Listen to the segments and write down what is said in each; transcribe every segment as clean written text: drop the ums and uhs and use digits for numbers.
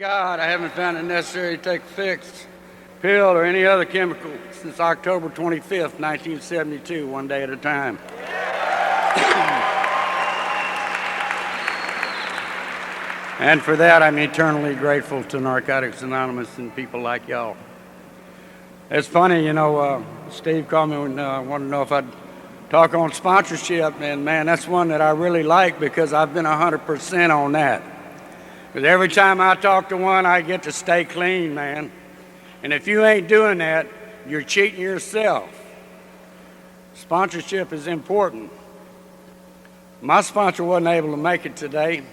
God, I haven't found it necessary to take a fixed pill or any other chemical since October 25th, 1972, one day at a time. And for that, I'm eternally grateful to Narcotics Anonymous and people like y'all. It's funny, Steve called me and wanted to know if I'd talk on sponsorship, and man, that's one that I really like because I've been 100% on that. Because every time I talk to one, I get to stay clean, man. And if you ain't doing that, you're cheating yourself. Sponsorship is important. My sponsor wasn't able to make it today,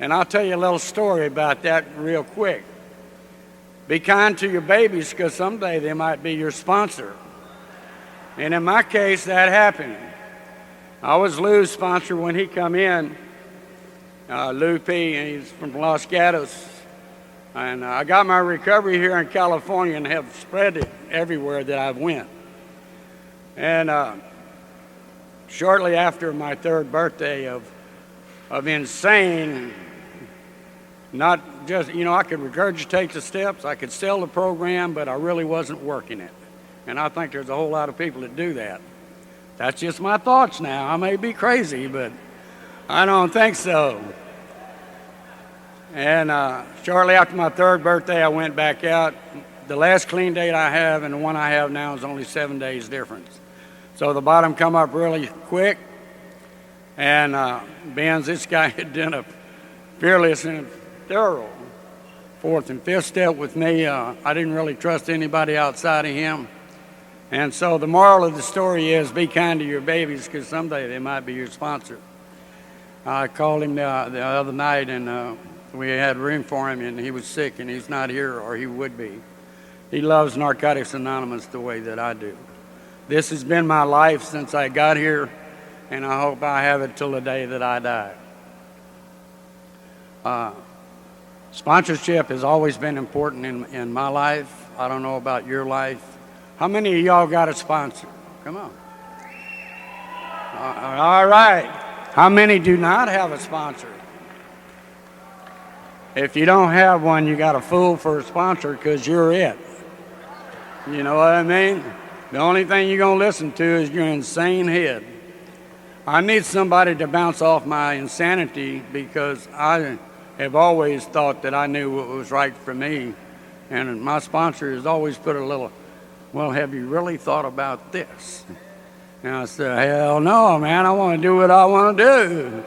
and I'll tell you a little story about that real quick. Be kind to your babies because someday they might be your sponsor. And in my case, that happened. I was Lou's sponsor when he come in. Lou P, and he's from Los Gatos. And I got my recovery here in California and have spread it everywhere that I've went. And shortly after my third birthday of insane, not just, I could regurgitate the steps, I could sell the program, but I really wasn't working it. And I think there's a whole lot of people that do that. That's just my thoughts now. I may be crazy, but I don't think so. And shortly after my third birthday, I went back out. The last clean date I have and the one I have now is only 7 days difference. So the bottom come up really quick. And Benz, this guy had done a fearless and thorough fourth and fifth step with me. I didn't really trust anybody outside of him. And so the moral of the story is be kind to your babies because someday they might be your sponsor. I called him the other night and we had room for him and he was sick and he's not here or he would be. He loves Narcotics Anonymous the way that I do. This has been my life since I got here and I hope I have it till the day that I die. Sponsorship has always been important in my life. I don't know about your life. How many of y'all got a sponsor? Come on. All right. How many do not have a sponsor? If you don't have one, you got a fool for a sponsor because you're it. You know what I mean? The only thing you're going to listen to is your insane head. I need somebody to bounce off my insanity because I have always thought that I knew what was right for me. And my sponsor has always put a little, well, have you really thought about this? And I said, hell no, man, I want to do what I want to do.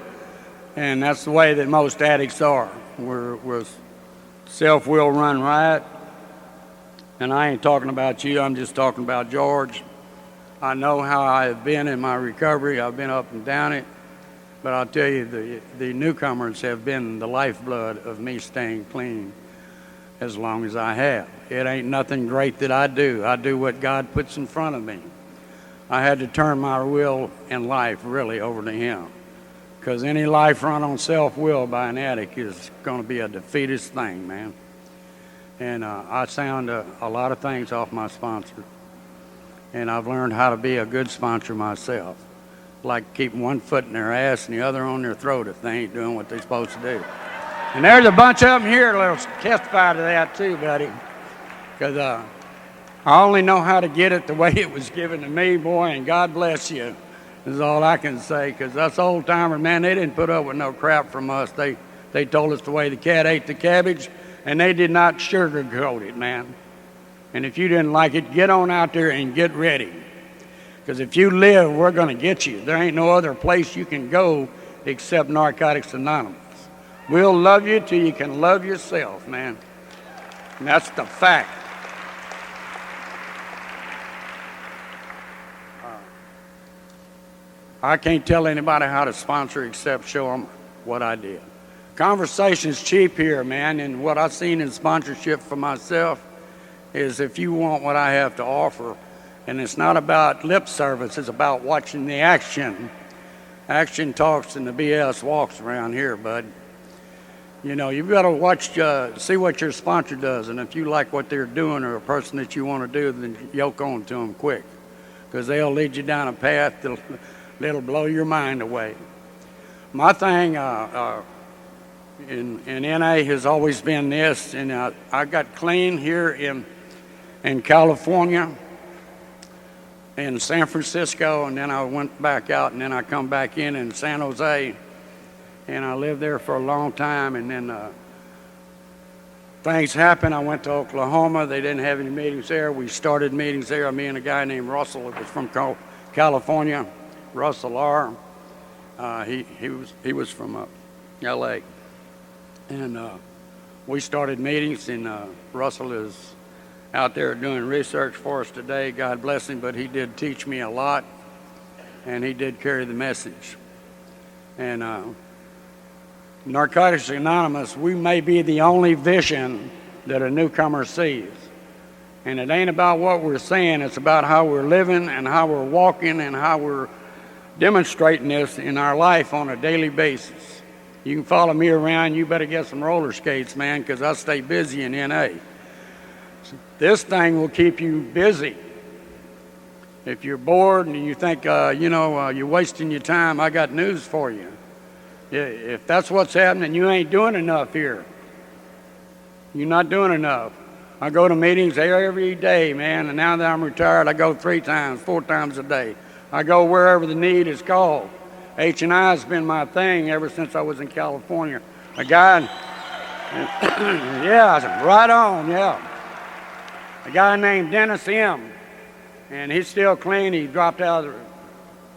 And that's the way that most addicts are. We're self-will run riot. And I ain't talking about you, I'm just talking about George. I know how I have been in my recovery. I've been up and down it. But I'll tell you, the newcomers have been the lifeblood of me staying clean as long as I have. It ain't nothing great that I do. I do what God puts in front of me. I had to turn my will in life really over to him. Because any life run on self-will by an addict is going to be a defeatist thing, man. And I sound a lot of things off my sponsor. And I've learned how to be a good sponsor myself. Like keeping one foot in their ass and the other on their throat if they ain't doing what they're supposed to do. And there's a bunch of them here that'll testify to that too, buddy. Because I only know how to get it the way it was given to me, boy, and God bless you, is all I can say. Because us old-timers, man, they didn't put up with no crap from us. They told us the way the cat ate the cabbage, and they did not sugarcoat it, man. And if you didn't like it, get on out there and get ready. Because if you live, we're going to get you. There ain't no other place you can go except Narcotics Anonymous. We'll love you till you can love yourself, man. And that's the fact. I can't tell anybody how to sponsor except show them what I did. Conversation's cheap here, man, and what I've seen in sponsorship for myself is if you want what I have to offer, and it's not about lip service, it's about watching the action. Action talks and the BS walks around here, bud. You've got to watch, see what your sponsor does, and if you like what they're doing or a person that you want to do, then yoke on to them quick, because they'll lead you down a path that'll blow your mind away. My thing, And NA has always been this. And I got clean here in California, in San Francisco, and then I went back out, and then I come back in San Jose, and I lived there for a long time. And then things happened. I went to Oklahoma. They didn't have any meetings there. We started meetings there. Me and a guy named Russell, that was from California, Russell R. He was from L.A. And we started meetings, and Russell is out there doing research for us today. God bless him, but he did teach me a lot, and he did carry the message. And Narcotics Anonymous, we may be the only vision that a newcomer sees. And it ain't about what we're saying, it's about how we're living and how we're walking and how we're demonstrating this in our life on a daily basis. You can follow me around, you better get some roller skates, man, because I stay busy in NA. This thing will keep you busy. If you're bored and you think, you're wasting your time, I got news for you. If that's what's happening, you ain't doing enough here. You're not doing enough. I go to meetings every day, man, and now that I'm retired, I go 3 times, 4 times a day. I go wherever the need is called. H&I has been my thing ever since I was in California. A guy, yeah, right on, yeah. A guy named Dennis M., and he's still clean. He dropped out of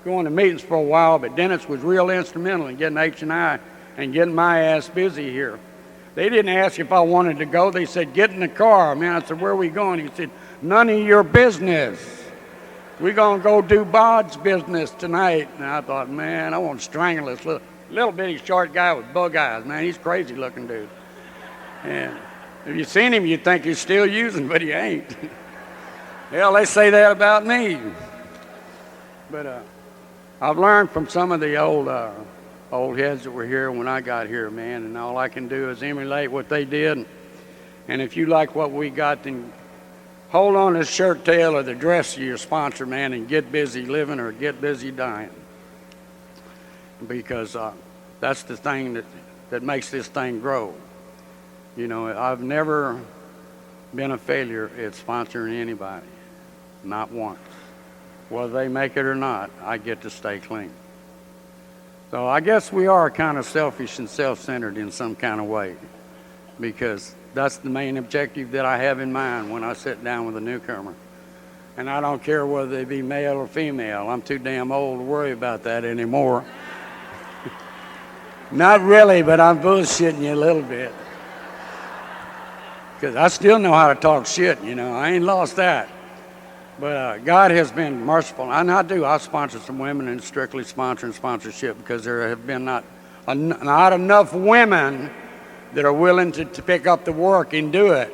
going to meetings for a while, but Dennis was real instrumental in getting H&I and getting my ass busy here. They didn't ask if I wanted to go. They said, get in the car. Man, I said, where are we going? He said, none of your business. We're going to go do Bod's business tonight. And I thought, man, I want to strangle this little bitty short guy with bug eyes. Man, he's crazy looking dude. And if you seen him, you'd think he's still using, but he ain't. Hell, they say that about me. But I've learned from some of the old heads that were here when I got here, man, and all I can do is emulate what they did. And if you like what we got, then hold on to the shirt tail or the dress of your sponsor, man, and get busy living or get busy dying. Because that's the thing that makes this thing grow. You know, I've never been a failure at sponsoring anybody, not once. Whether they make it or not, I get to stay clean. So I guess we are kind of selfish and self-centered in some kind of way, because that's the main objective that I have in mind when I sit down with a newcomer. And I don't care whether they be male or female. I'm too damn old to worry about that anymore. Not really, but I'm bullshitting you a little bit. Because I still know how to talk shit, you know. I ain't lost that. But God has been merciful. And I sponsor some women and strictly sponsorship because there have been not enough women that are willing to pick up the work and do it.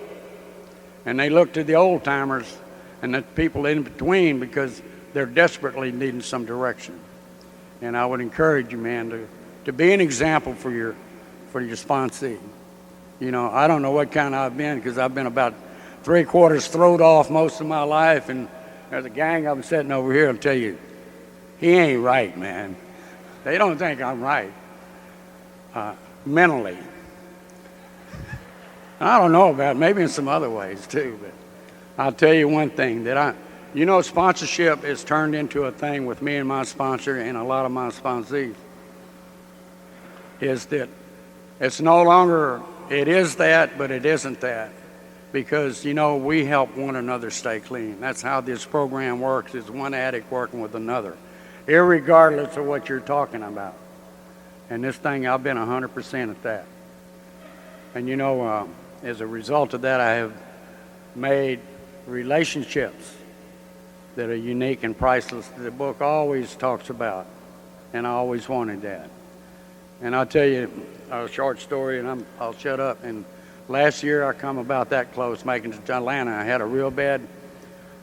And they look to the old timers and the people in between because they're desperately needing some direction. And I would encourage you, man, to be an example for your sponsee. You know, I don't know what kind I've been because I've been about 3/4 throwed off most of my life, and there's a gang of them sitting over here will tell you, he ain't right, man. They don't think I'm right mentally. I don't know about it, maybe in some other ways too, but I'll tell you one thing, that sponsorship is turned into a thing with me and my sponsor and a lot of my sponsees, is that it's no longer, it is that, but it isn't that. Because, we help one another stay clean. That's how this program works, is one addict working with another, irregardless of what you're talking about. And this thing, I've been 100% at that. And, as a result of that, I have made relationships that are unique and priceless that the book always talks about. And I always wanted that. And I'll tell you a short story, and I'll shut up. And last year, I come about that close making it to Atlanta. I had a real bad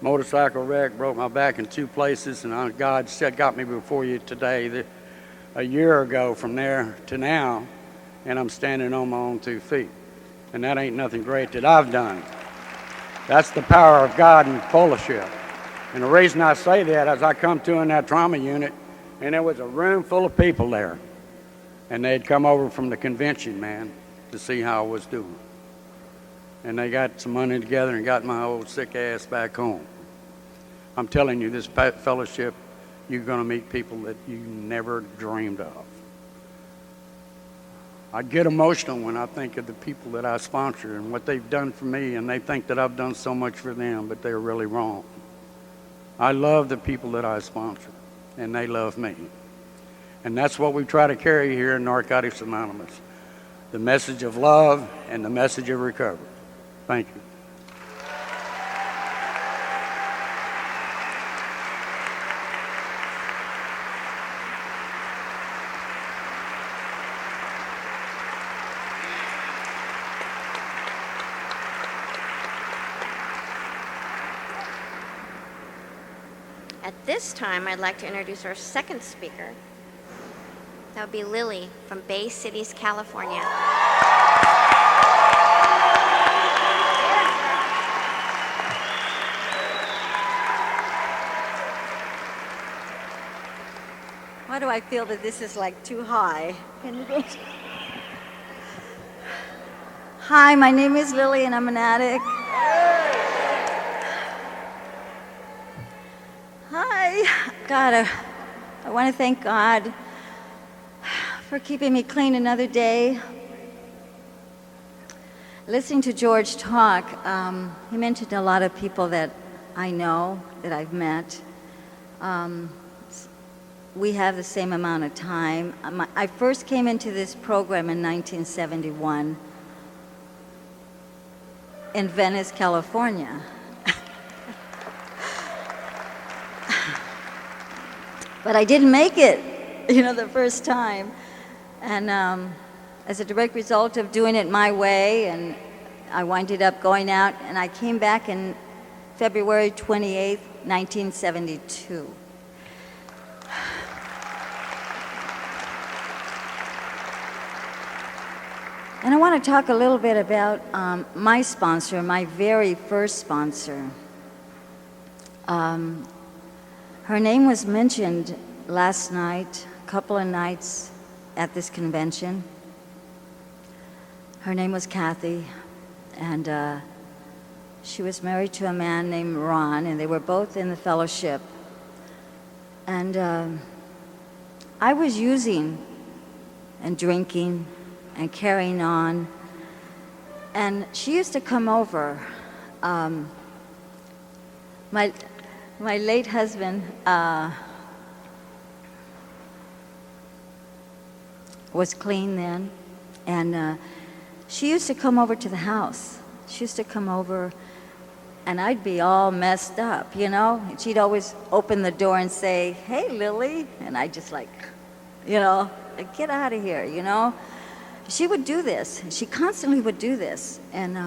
motorcycle wreck, broke my back in 2 places, and God said, got me before you today, a year ago from there to now, and I'm standing on my own 2 feet. And that ain't nothing great that I've done. That's the power of God and fellowship. And the reason I say that is I come to in that trauma unit, and there was a room full of people there. And they'd come over from the convention, man, to see how I was doing. And they got some money together and got my old sick ass back home. I'm telling you, this fellowship, you're going to meet people that you never dreamed of. I get emotional when I think of the people that I sponsor and what they've done for me, and they think that I've done so much for them, but they're really wrong. I love the people that I sponsor, and they love me. And that's what we try to carry here in Narcotics Anonymous, the message of love and the message of recovery. Thank you. At this time, I'd like to introduce our second speaker. That would be Lily from Bay Cities, California. Why do I feel that this is like too high? Can you go? Hi, my name is Lily and I'm an addict. Hi. God, I want to thank God for keeping me clean another day. Listening to George talk, he mentioned a lot of people that I know, that I've met. We have the same amount of time. I first came into this program in 1971 in Venice, California. But I didn't make it, the first time. And as a direct result of doing it my way, and I winded up going out, and I came back in February 28th, 1972. And I want to talk a little bit about my sponsor, my very first sponsor. Her name was mentioned last night, a couple of nights at this convention. Her name was Kathy, and she was married to a man named Ron, and they were both in the fellowship. And I was using and drinking and carrying on, and she used to come over. My late husband was clean then, and she used to come over to the house. She used to come over, and I'd be all messed up, And she'd always open the door and say, "Hey, Lily," and I'd just like, get out of here, She would do this. She constantly would do this, and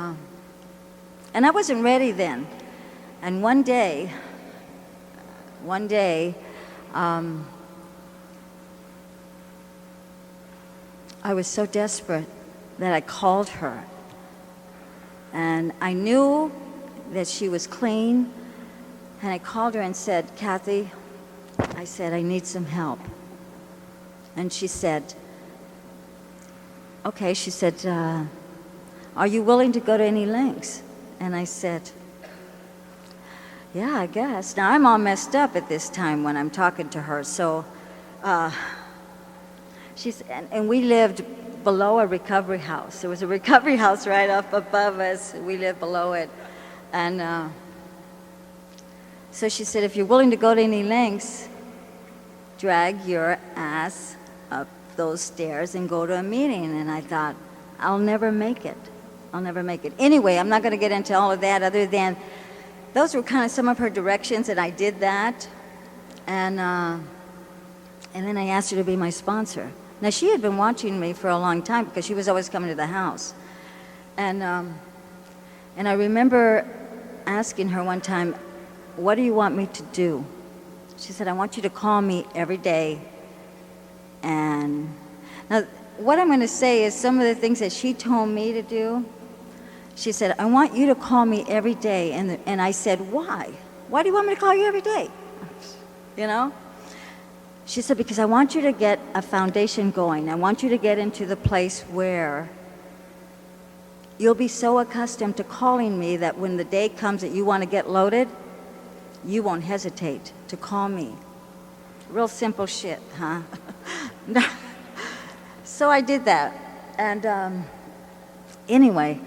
I wasn't ready then. And one day, I was so desperate that I called her, and I knew that she was clean, and I called her and said, "Kathy," I said, "I need some help." And she said, "Okay," she said, "Are you willing to go to any lengths?" And I said, "Yeah, I guess." Now, I'm all messed up at this time when I'm talking to her, so and we lived below a recovery house. There was a recovery house right up above us. We lived below it. And so she said, "If you're willing to go to any lengths, drag your ass up those stairs and go to a meeting." And I thought, I'll never make it. I'll never make it. Anyway, I'm not going to get into all of that other than those were kind of some of her directions, and I did that. And then I asked her to be my sponsor. Now, she had been watching me for a long time because she was always coming to the house. And I remember asking her one time, "What do you want me to do?" She said, "I want you to call me every day." And now, what I'm going to say is some of the things that she told me to do. She said, "I want you to call me every day." And I said, "Why? Why do you want me to call you every day?" She said, because I want you to get a foundation going. I want you to get into the place where you'll be so accustomed to calling me that when the day comes that you want to get loaded, you won't hesitate to call me. Real simple shit, huh? So I did that. And anyway,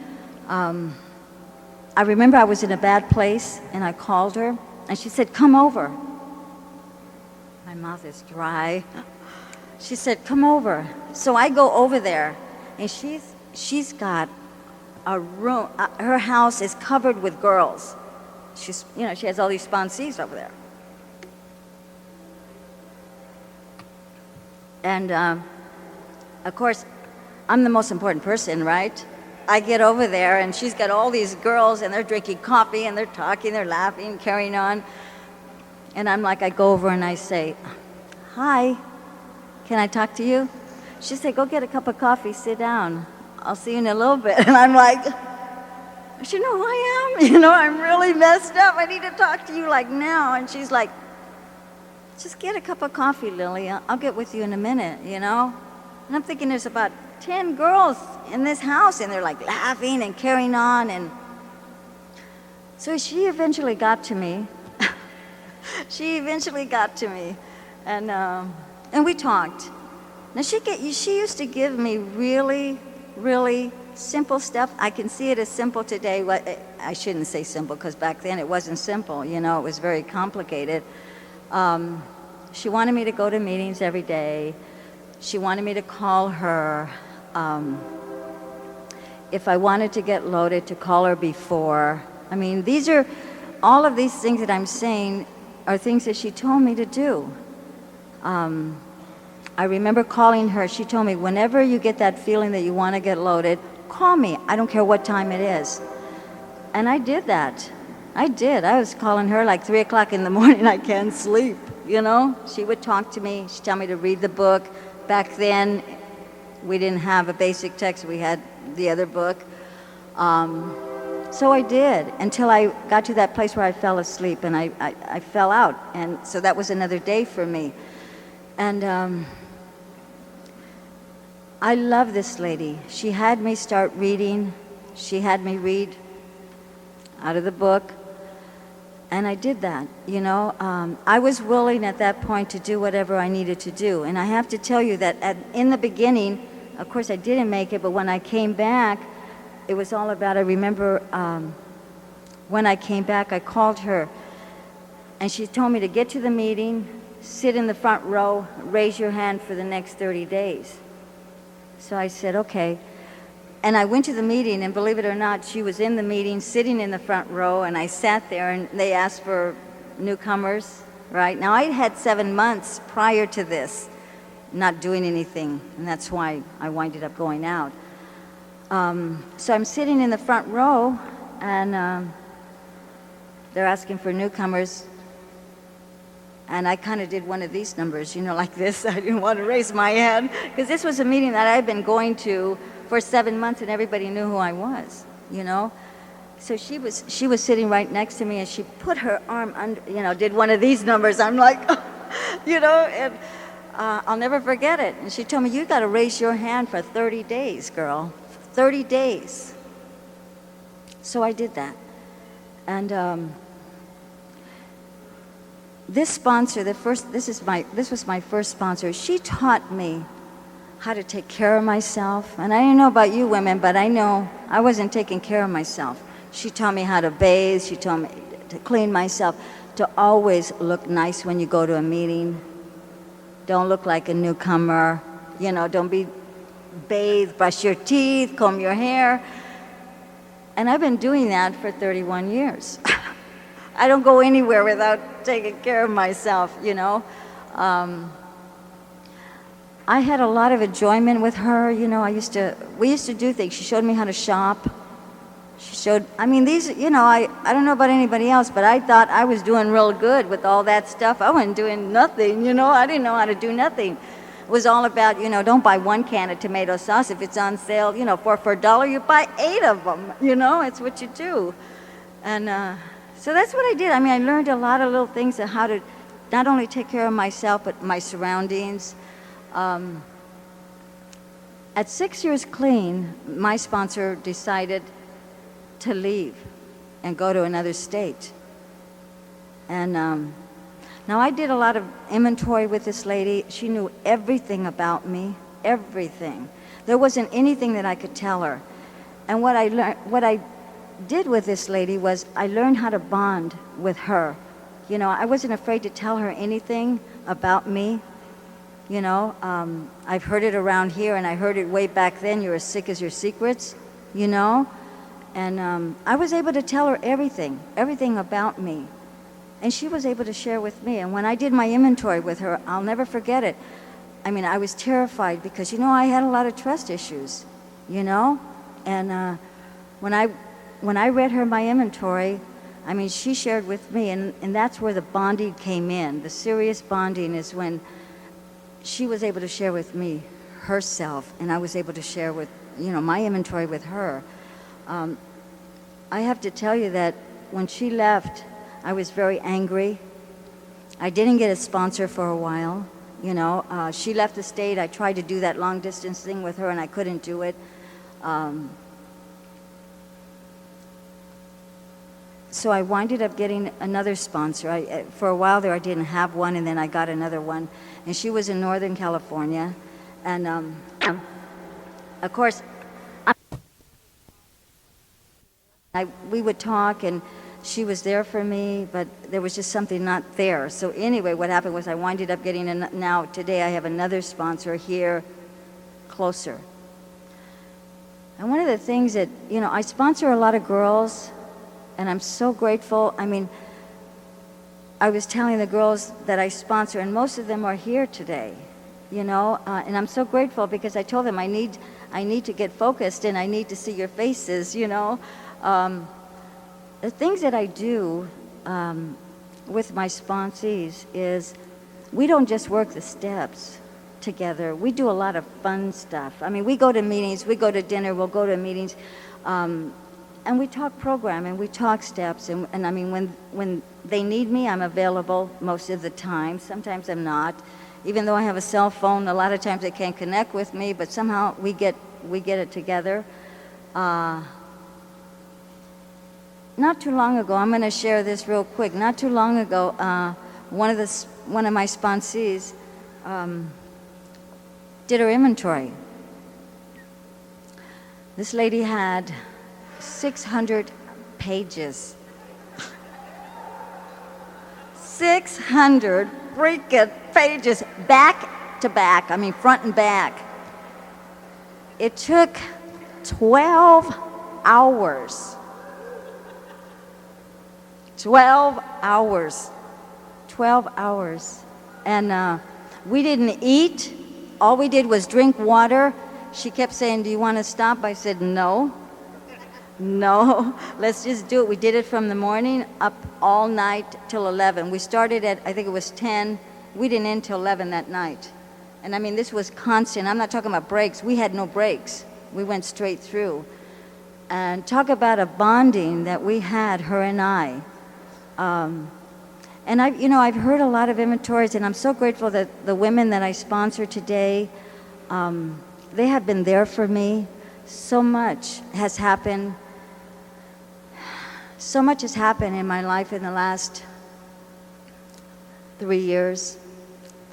I remember I was in a bad place, and I called her, and she said, come over. My mouth is dry. She said, come over. So I go over there, and she's got a room. Her house is covered with girls. She has all these sponsees over there. And, of course, I'm the most important person, right? I get over there, and she's got all these girls, and they're drinking coffee, and they're talking, they're laughing, carrying on. And I'm like, I go over and I say, hi, can I talk to you? She said, go get a cup of coffee, sit down. I'll see you in a little bit. And I'm like, she know who I am? I'm really messed up. I need to talk to you like now. And she's like, just get a cup of coffee, Lily. I'll get with you in a minute, And I'm thinking there's about 10 girls in this house, and they're like laughing and carrying on. And so she eventually got to me. And we talked. Now she used to give me really, really simple stuff. I can see it as simple today. Well, I shouldn't say simple, because back then it wasn't simple. It was very complicated. She wanted me to go to meetings every day. She wanted me to call her. If I wanted to get loaded, to call her before. I mean, all of these things that I'm saying are things that she told me to do. I remember calling her. She told me, whenever you get that feeling that you want to get loaded, call me. I don't care what time it is. And I did that. I was calling her like 3 o'clock in the morning. I can't sleep, She would talk to me. She'd tell me to read the book. Back then, we didn't have a basic text. We had the other book. So I did, until I got to that place where I fell asleep, and I fell out. And so that was another day for me. And I love this lady. She had me start reading. She had me read out of the book. And I did that, I was willing at that point to do whatever I needed to do. And I have to tell you that in the beginning, of course I didn't make it, but when I came back, it was all about, I remember when I came back, I called her, and she told me to get to the meeting, sit in the front row, raise your hand for the next 30 days. So I said, okay. And I went to the meeting, and believe it or not, she was in the meeting, sitting in the front row, and I sat there, and they asked for newcomers, right? Now, I had 7 months prior to this not doing anything, and that's why I winded up going out. So I'm sitting in the front row, and they're asking for newcomers, and I kind of did one of these numbers, like this. I didn't want to raise my hand, because this was a meeting that I'd been going to for 7 months, and everybody knew who I was, So she was sitting right next to me, and she put her arm under, did one of these numbers. I'm like, and I'll never forget it. And she told me, you got to raise your hand for 30 days, girl. 30 days. So I did that. And this sponsor, this was my first sponsor. She taught me how to take care of myself. And I don't know about you women, but I know I wasn't taking care of myself. She taught me how to bathe. She taught me to clean myself, to always look nice when you go to a meeting. Don't look like a newcomer. Don't be bathed, brush your teeth, comb your hair. And I've been doing that for 31 years. I don't go anywhere without taking care of myself, I had a lot of enjoyment with her. We used to do things. She showed me how to shop. I don't know about anybody else, but I thought I was doing real good with all that stuff. I wasn't doing nothing, I didn't know how to do nothing. It was all about, don't buy one can of tomato sauce. If it's on sale, for $1, you buy 8 of them, it's what you do. And so that's what I did. I learned a lot of little things of how to not only take care of myself, but my surroundings. At 6 years clean, my sponsor decided to leave and go to another state. And now I did a lot of inventory with this lady. She knew everything about me, everything. There wasn't anything that I could tell her. And what I did with this lady was I learned how to bond with her. You know, I wasn't afraid to tell her anything about me. You know, I've heard it around here, and I heard it way back then, you're as sick as your secrets, you know? And I was able to tell her everything about me. And she was able to share with me. And when I did my inventory with her, I'll never forget it. I mean, I was terrified because, you know, I had a lot of trust issues, you know? And when I read her my inventory, I mean, she shared with me, and that's where the bonding came in. The serious bonding is when she was able to share with me herself, and I was able to share with, you know, my inventory with her. I have to tell you that when she left, I was very angry. I didn't get a sponsor for a while, you know. She left the state. I tried to do that long distance thing with her, and I couldn't do it. So I winded up getting another sponsor. For a while there, I didn't have one, and then I got another one. And she was in Northern California. And of course, we would talk, and she was there for me, but there was just something not there. So anyway, what happened was I winded up getting, now today I have another sponsor here, closer. And one of the things that, you know, I sponsor a lot of girls, and I'm so grateful. I mean, I was telling the girls that I sponsor, and most of them are here today, you know, and I'm so grateful because I told them I need to get focused, and I need to see your faces, you know. The things that I do with my sponsees is we don't just work the steps together. We do a lot of fun stuff. I mean, we go to meetings, we go to dinner, we'll go to meetings, and we talk program, and we talk steps, and I mean, when they need me, I'm available most of the time. Sometimes I'm not. Even though I have a cell phone, a lot of times they can't connect with me, but somehow we get it together. Not too long ago, I'm going to share this real quick. Not too long ago, one of my sponsees did her inventory. This lady had 600 pages. 600 freaking pages, back to back. I mean, front and back. It took 12 hours. 12 hours. 12 hours. And we didn't eat. All we did was drink water. She kept saying, "Do you want to stop?" I said, "No. No, let's just do it." We did it from the morning up all night till 11. We started at, I think it was 10. We didn't end till 11 that night. And I mean, this was constant. I'm not talking about breaks. We had no breaks. We went straight through. And talk about a bonding that we had, her and I. And I've heard a lot of inventories, and I'm so grateful that the women that I sponsor today, they have been there for me. So much has happened. So much has happened in my life in the last 3 years,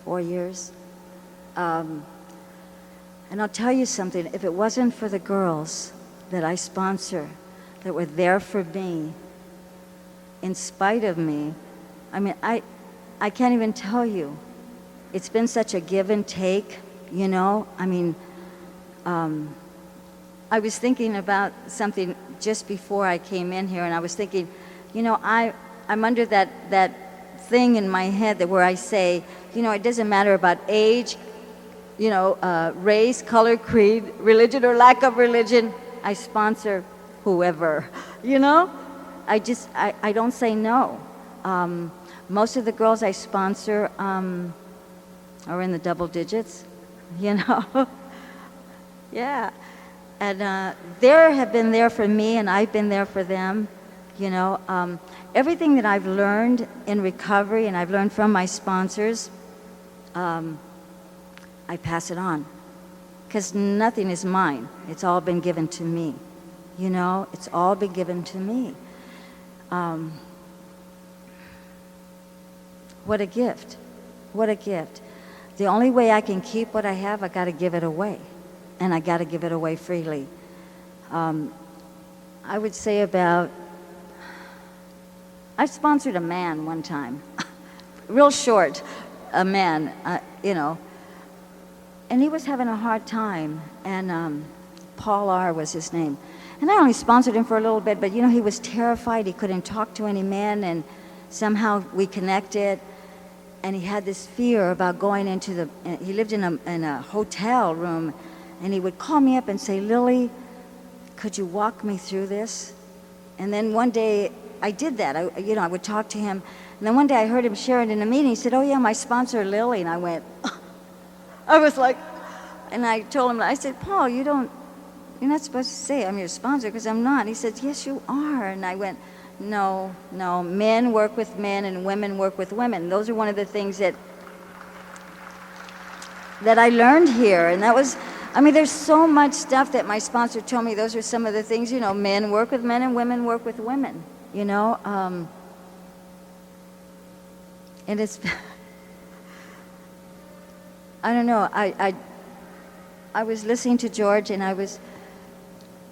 4 years. And I'll tell you something, if it wasn't for the girls that I sponsor, that were there for me, in spite of me, I mean, I can't even tell you. It's been such a give and take, you know. I mean, I was thinking about something just before I came in here, and I was thinking, you know, I'm under that thing in my head that where I say, you know, it doesn't matter about age, you know, race, color, creed, religion or lack of religion. I sponsor whoever, you know. I don't say no. Most of the girls I sponsor are in the double digits, you know. Yeah. And they have been there for me, and I've been there for them. You know, everything that I've learned in recovery and I've learned from my sponsors, I pass it on. Because nothing is mine. It's all been given to me. You know, it's all been given to me. What a gift. What a gift. The only way I can keep what I have, I got to give it away. And I got to give it away freely. I would say I sponsored a man one time, real short, a man, you know, and he was having a hard time, and Paul R. was his name. And I only sponsored him for a little bit, but you know, he was terrified. He couldn't talk to any men, and somehow we connected, and he had this fear about going into he lived in a hotel room, and he would call me up and say, Lily, could you walk me through this? And then one day, I did that. I would talk to him. And then one day I heard him share it in a meeting. He said, oh yeah, my sponsor, Lily. And I went, I was like, and I told him, I said, Paul, you're not supposed to say I'm your sponsor, because I'm not. He said, yes, you are. And I went, no, men work with men and women work with women. Those are one of the things that I learned here. And that was, I mean, there's so much stuff that my sponsor told me. Those are some of the things, you know, men work with men and women work with women, you know. And it's, I don't know, I was listening to George, and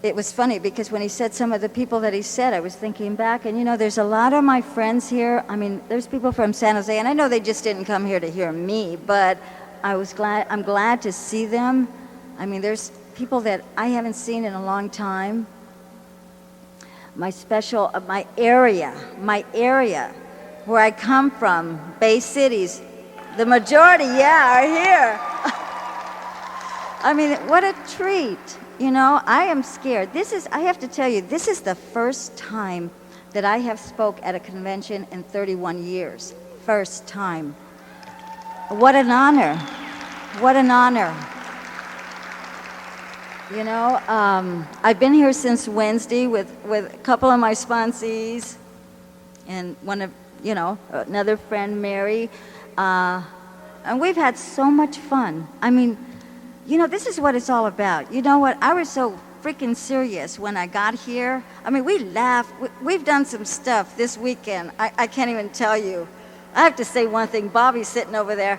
it was funny because when he said some of the people that he said, I was thinking back, and you know, there's a lot of my friends here. I mean, there's people from San Jose, and I know they just didn't come here to hear me, but I'm glad to see them. I mean, there's people that I haven't seen in a long time. My area, where I come from, Bay Cities, the majority, are here. I mean, what a treat. You know, I am scared. I have to tell you, this is the first time that I have spoke at a convention in 31 years. First time. What an honor. What an honor. You know, I've been here since Wednesday with a couple of my sponsees and another friend, Mary. And we've had so much fun. I mean, you know, this is what it's all about. You know what? I was so freaking serious when I got here. I mean, we laughed. We've done some stuff this weekend. I can't even tell you. I have to say one thing. Bobby's sitting over there.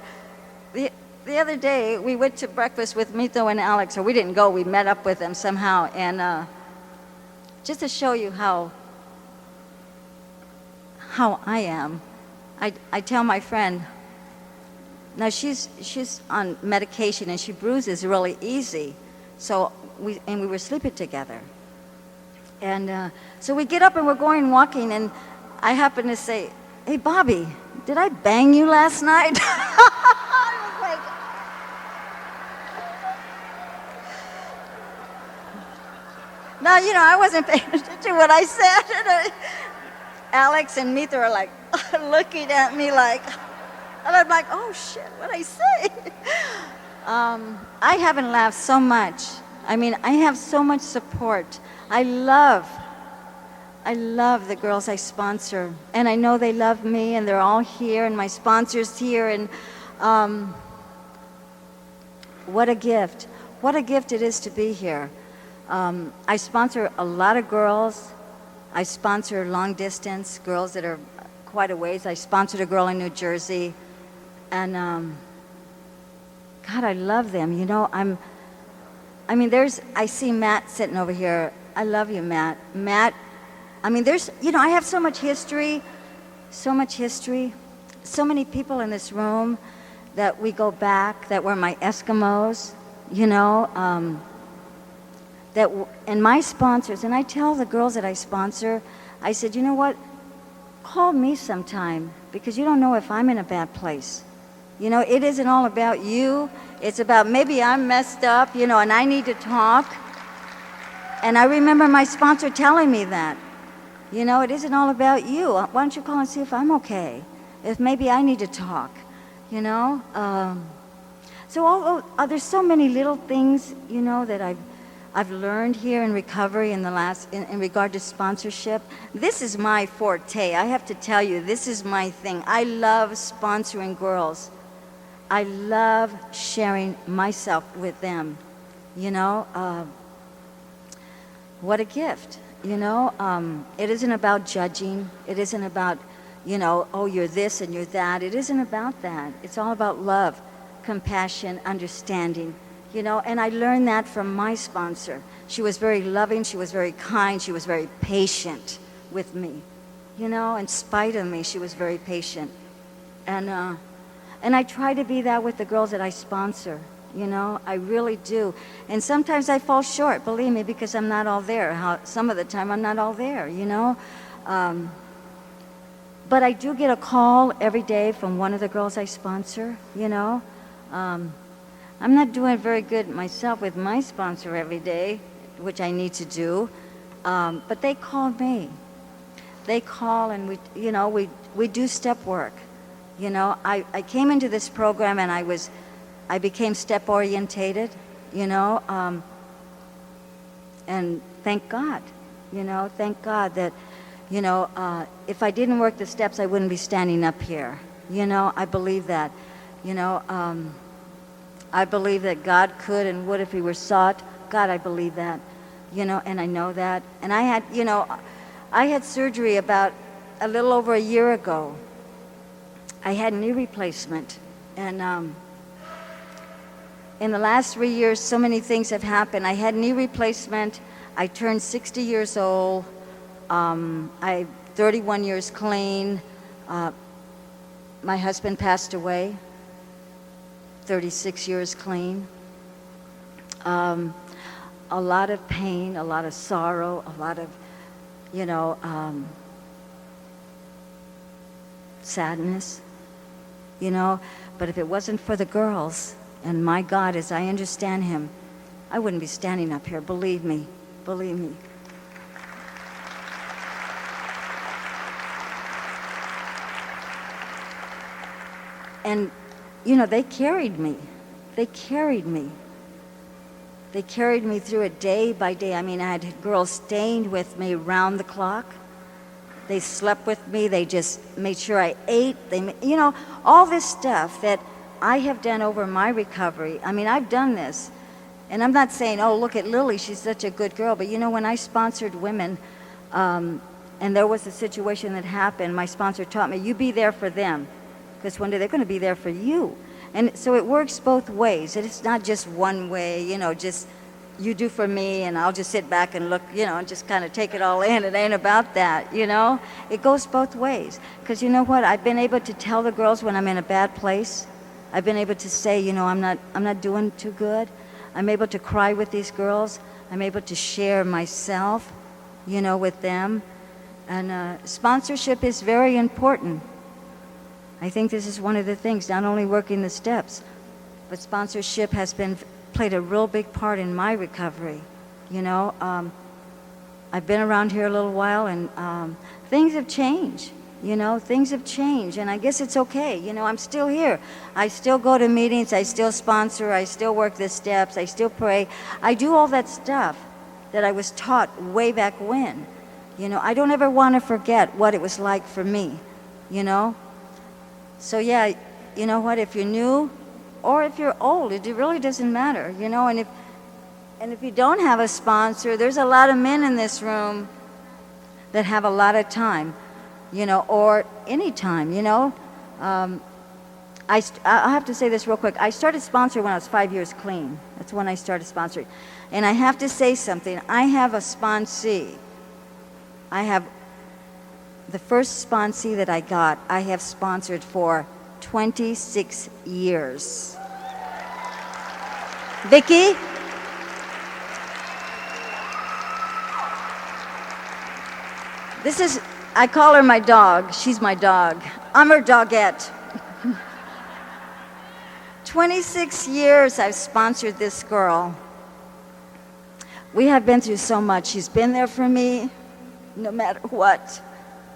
The other day, we went to breakfast with Mito and Alex, or we didn't go. We met up with them somehow. And just to show you how I am, I tell my friend, now she's on medication and she bruises really easy. So we were sleeping together. And so we get up and we're going walking, and I happen to say, hey, Bobby, did I bang you last night? I was like, now, you know, I wasn't paying attention to what I said. And Alex and Mita are like looking at me like, and I'm like, oh shit, what'd I say? I haven't laughed so much. I mean, I have so much support. I love the girls I sponsor, and I know they love me, and they're all here, and my sponsor's here, and what a gift. What a gift it is to be here. I sponsor a lot of girls. I sponsor long distance, girls that are quite a ways. I sponsored a girl in New Jersey, and God, I love them. You know, I see Matt sitting over here. I love you, Matt. Matt, I mean, I have so much history, so many people in this room that we go back, that were my Eskimos, you know, and my sponsors, and I tell the girls that I sponsor, I said, you know what, call me sometime, because you don't know if I'm in a bad place. You know, it isn't all about you. It's about maybe I'm messed up, you know, and I need to talk. And I remember my sponsor telling me that. You know, it isn't all about you. Why don't you call and see if I'm okay? If maybe I need to talk, you know? So there's so many little things, you know, that I've learned here in recovery in regard to sponsorship. This is my forte. I have to tell you, this is my thing. I love sponsoring girls. I love sharing myself with them. You know, what a gift. You know, it isn't about judging. It isn't about, you know, oh, you're this and you're that. It isn't about that. It's all about love, compassion, understanding. You know, and I learned that from my sponsor. She was very loving, she was very kind, she was very patient with me. You know, in spite of me, she was very patient. And I try to be that with the girls that I sponsor. You know, I really do. And sometimes I fall short, believe me, because I'm not all there. Some of the time I'm not all there, you know. But I do get a call every day from one of the girls I sponsor, you know. I'm not doing very good myself with my sponsor every day, which I need to do, but they call me. They call and we do step work. You know, I came into this program and I became step orientated, you know, and thank God, you know, thank God that, you know, if I didn't work the steps, I wouldn't be standing up here. You know, I believe that, you know, I believe that God could and would if he were sought. God, I believe that, you know, and I know that. And I had surgery about a little over a year ago. I had knee replacement. And in the last 3 years, so many things have happened. I had knee replacement. I turned 60 years old. I'm 31 years clean. My husband passed away. 36 years clean. A lot of pain, a lot of sorrow, a lot of, you know, sadness, you know. But if it wasn't for the girls and my God as I understand him, I wouldn't be standing up here, believe me, believe me. And you know, they carried me. They carried me. They carried me through it day by day. I mean, I had girls staying with me round the clock. They slept with me. They just made sure I ate. You know, all this stuff that I have done over my recovery. I mean, I've done this. And I'm not saying, oh, look at Lily, she's such a good girl. But you know, when I sponsored women, and there was a situation that happened, my sponsor taught me, you be there for them. Because one day they're going to be there for you. And so it works both ways. It's not just one way, you know, just you do for me and I'll just sit back and look, you know, and just kind of take it all in. It ain't about that, you know. It goes both ways. Because you know what? I've been able to tell the girls when I'm in a bad place. I've been able to say, you know, I'm not doing too good. I'm able to cry with these girls. I'm able to share myself, you know, with them. And sponsorship is very important. I think this is one of the things, not only working the steps, but sponsorship has played a real big part in my recovery. You know, I've been around here a little while and things have changed. You know, things have changed and I guess it's okay. You know, I'm still here. I still go to meetings, I still sponsor, I still work the steps, I still pray. I do all that stuff that I was taught way back when. You know, I don't ever want to forget what it was like for me, you know. So yeah, you know what, if you're new or if you're old, it really doesn't matter, you know, and if you don't have a sponsor, there's a lot of men in this room that have a lot of time, you know, or any time, you know. I'll have to say this real quick. I started sponsoring when I was 5 years clean. That's when I started sponsoring. And I have to say something. I have a sponsee. I have the first sponsee that I got, I have sponsored for 26 years. Vicki? I call her my dog. She's my dog. I'm her dogette. 26 years I've sponsored this girl. We have been through so much. She's been there for me no matter what.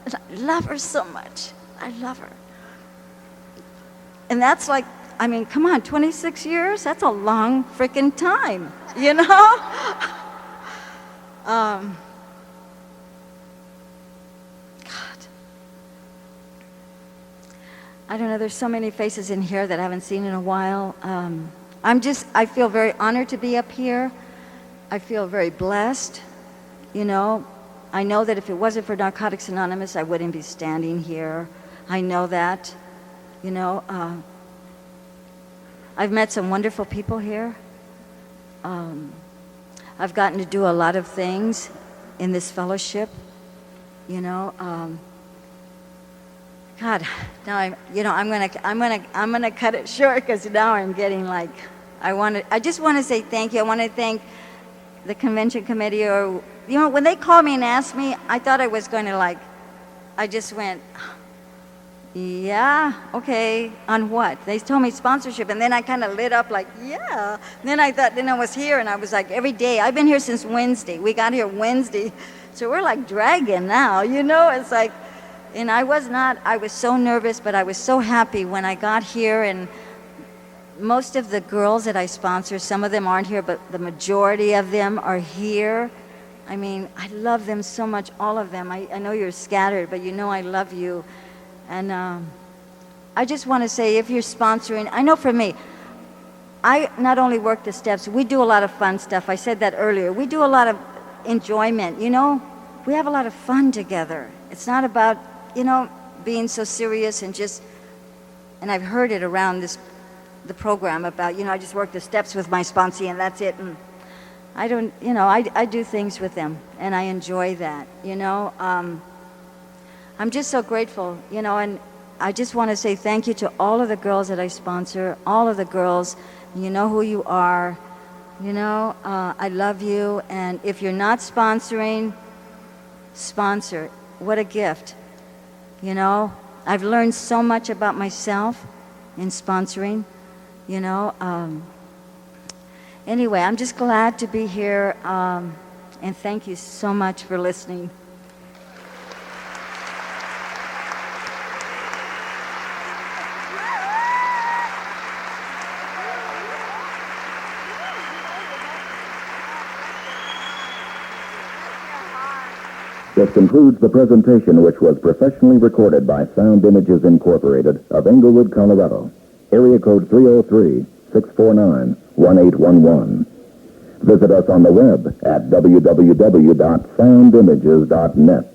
And I love her so much. I love her. And that's like, I mean, come on, 26 years? That's a long freaking time, you know? God. I don't know, there's so many faces in here that I haven't seen in a while. I feel very honored to be up here. I feel very blessed. You know, I know that if it wasn't for Narcotics Anonymous, I wouldn't be standing here. I know that. You know, I've met some wonderful people here. I've gotten to do a lot of things in this fellowship. You know, God, now I'm gonna cut it short because now I'm getting like, I just want to say thank you. I want to thank the convention committee, or, you know, when they called me and asked me, I thought I was going to I just went, yeah, okay, on what? They told me sponsorship, and then I kind of lit up like, yeah. And then I thought, then I was here, and I was like, every day. I've been here since Wednesday. We got here Wednesday, so we're like dragging now, you know? It's like, and I was so nervous, but I was so happy when I got here, and most of the girls that I sponsor, some of them aren't here, but the majority of them are here. I mean, I love them so much, all of them. I know you're scattered, but you know I love you. And I just want to say, if you're sponsoring, I know for me, I not only work the steps, we do a lot of fun stuff. I said that earlier. We do a lot of enjoyment, you know? We have a lot of fun together. It's not about, you know, being so serious and just, and I've heard it around the program about, you know, I just work the steps with my sponsee and that's it. And I don't, you know, I do things with them and I enjoy that, you know? I'm just so grateful, you know, and I just want to say thank you to all of the girls that I sponsor, all of the girls. You know who you are, you know, I love you. And if you're not sponsoring, sponsor. What a gift, you know. I've learned so much about myself in sponsoring, you know. Anyway, I'm just glad to be here, and thank you so much for listening. This concludes the presentation, which was professionally recorded by Sound Images Incorporated of Englewood, Colorado. Area code 303-649-1811. Visit us on the web at www.soundimages.net.